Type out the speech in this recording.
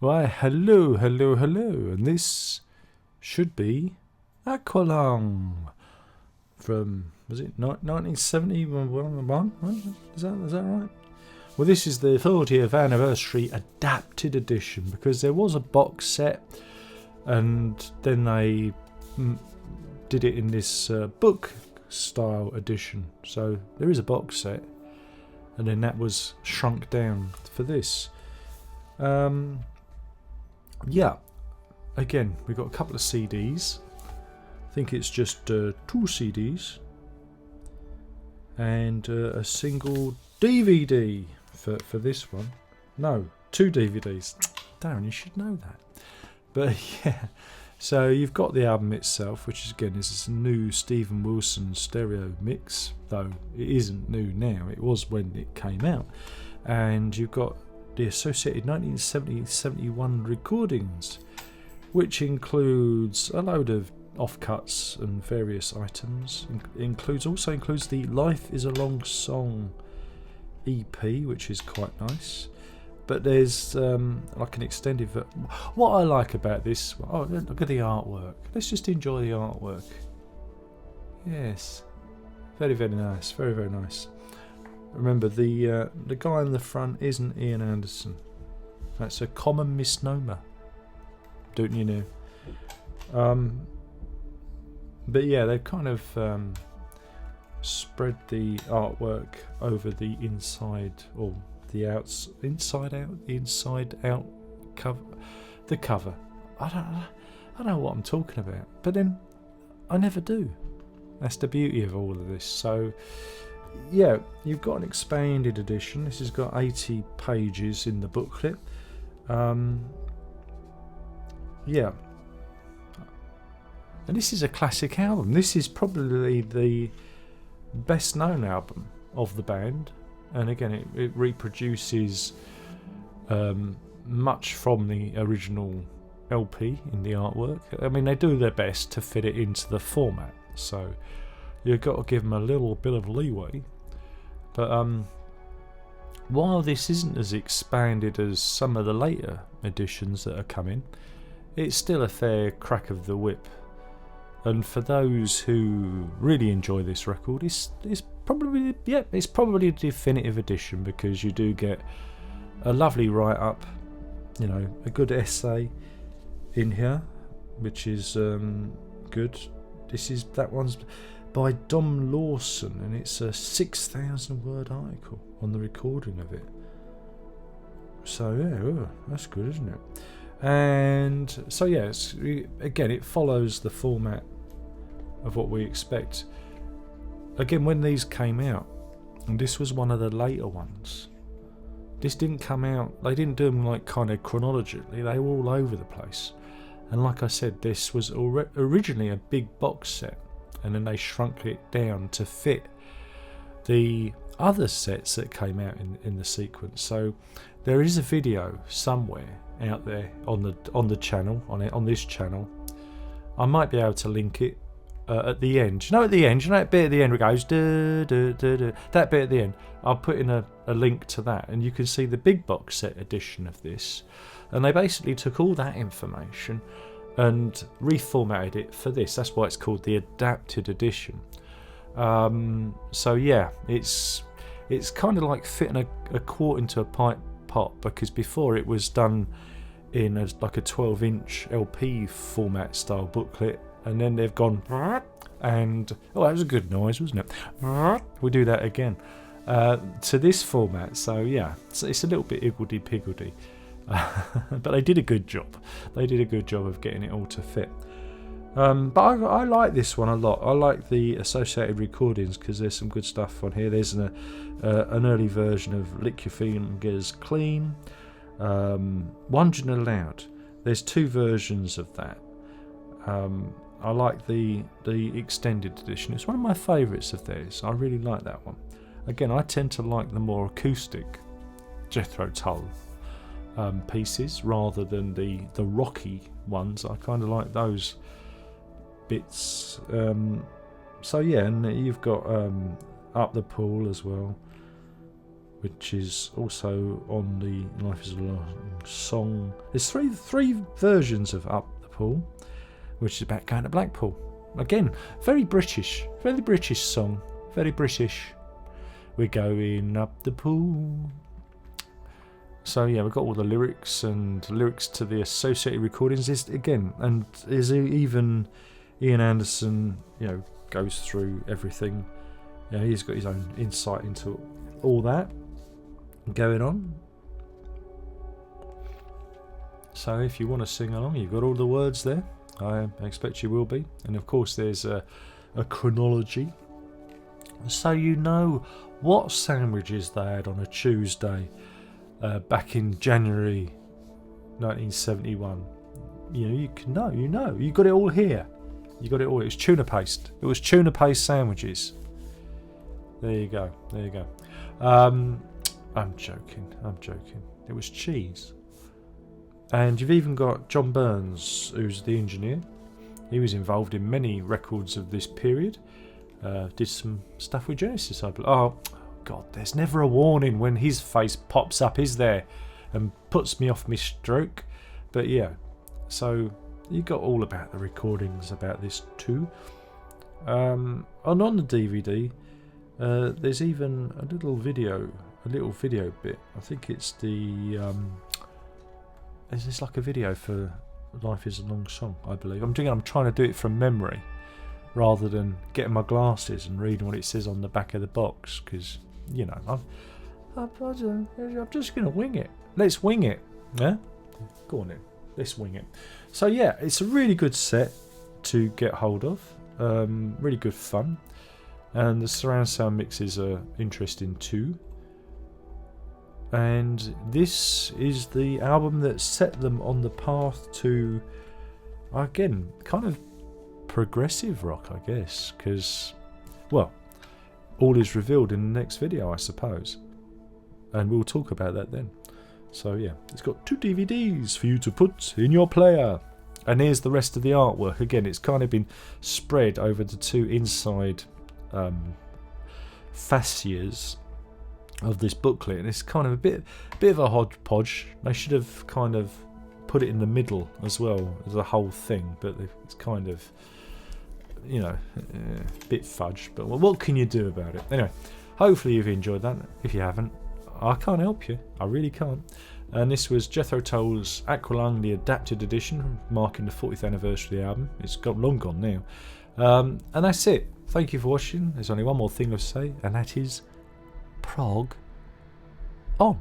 Why, hello, hello, hello, and this should be AQUALUNG from, was it 1971? Is that right? Well, this is the 40th anniversary adapted edition, because there was a box set and then they did it in this book style edition. So there is a box set and then that was shrunk down for this. Yeah, again, we've got a couple of CDs. I think it's just 2 CDs and a single DVD for this one. No, 2 DVDs. Darren, you should know that. But yeah, so you've got the album itself, which is again is a new Stephen Wilson stereo mix, though it isn't new now. It was when it came out. And you've got the associated 1970-71 recordings, which includes a load of offcuts and various items. Also includes the Life is a Long Song EP, which is quite nice. But there's like an extended what I like about this, oh, look at the artwork. Let's just enjoy the artwork. Yes, very, very nice, very, very nice. Remember, the guy in the front isn't Ian Anderson. That's a common misnomer, don't you know? But yeah, they've kind of spread the artwork over the inside, or the inside out cover. The cover. I don't know what I'm talking about, but then I never do. That's the beauty of all of this. So yeah, you've got an expanded edition. This has got 80 pages in the booklet. Yeah, and this is a classic album. This is probably the best known album of the band, and again it reproduces much from the original LP in the artwork. I mean, they do their best to fit it into the format, so you've got to give them a little bit of leeway. But while this isn't as expanded as some of the later editions that are coming, it's still a fair crack of the whip. And for those who really enjoy this record, it's probably a definitive edition, because you do get a lovely write-up, you know, a good essay in here, which is good. That one's by Dom Lawson, and it's a 6,000 word article on the recording of it. So yeah, that's good, isn't it? And so yeah, again, it follows the format of what we expect. Again, when these came out, and this was one of the later ones, this didn't come out, they didn't do them like kind of chronologically, they were all over the place. And like I said, this was originally a big box set, and then they shrunk it down to fit the other sets that came out in the sequence. So there is a video somewhere out there on the channel, on this channel. I might be able to link it at the end. You know, at the end, you know that bit at the end where it goes duh, duh, duh, duh, that bit at the end. I'll put in a link to that, and you can see the big box set edition of this. And they basically took all that information and reformatted it for this. That's why it's called the adapted edition. So yeah, it's kind of like fitting a quart into a pint pot, because before it was done in like a 12-inch LP format style booklet, and then they've gone and that was a good noise, wasn't it? We'll do that again to this format. So yeah, it's a little bit higgledy-piggledy. But they did a good job. They did a good job of getting it all to fit. But I like this one a lot. I like the associated recordings, because there's some good stuff on here. There's an early version of Lick Your Fingers Clean, Wondering Aloud. There's 2 versions of that. I like the extended edition. It's one of my favourites of theirs. I really like that one. Again, I tend to like the more acoustic JETHRO TULL pieces rather than the rocky ones. I kind of like those bits. So yeah, and you've got Up the Pool as well, which is also on the Life is a Long song. There's three versions of Up the Pool, which is about going to Blackpool. Again, very British song, very British. We're going up the pool. So yeah, we've got all the lyrics and lyrics to the associated recordings. Is even Ian Anderson, goes through everything. He's got his own insight into all that going on. So if you want to sing along, you've got all the words there. I expect you will be. And of course there's a chronology. So you know what sandwiches they had on a Tuesday back in January 1971. You got it all here. You got it all. It was tuna paste. It was tuna paste sandwiches. There you go. I'm joking. It was cheese. And you've even got John Burns, who's the engineer. He was involved in many records of this period. Did some stuff with Genesis, I believe. Oh, God, there's never a warning when his face pops up, is there? And puts me off my stroke. But yeah, so you got all about the recordings about this too. And on the DVD, there's even a little video bit. I think it's the... It's like a video for Life is a Long Song, I believe. I'm trying to do it from memory rather than getting my glasses and reading what it says on the back of the box, because I'm just going to wing it. Let's wing it. Yeah? Go on then. Let's wing it. So yeah, it's a really good set to get hold of. Really good fun. And the surround sound mixes are interesting too. And this is the album that set them on the path to, again, kind of progressive rock, I guess, because, well, all is revealed in the next video, I suppose, and we'll talk about that then. So yeah, it's got 2 DVDs for you to put in your player, and here's the rest of the artwork. Again, it's kind of been spread over the 2 inside fascias of this booklet, and it's kind of a bit of a hodgepodge. They should have kind of put it in the middle as well as the whole thing, but it's kind of, a bit fudge. But well, what can you do about it? Anyway, hopefully you've enjoyed that. If you haven't, I can't help you. I really can't. And this was Jethro Tull's AQUALUNG, the adapted edition, marking the 40th anniversary of the album. It's long gone now. And that's it. Thank you for watching. There's only one more thing to say, and that is prog on.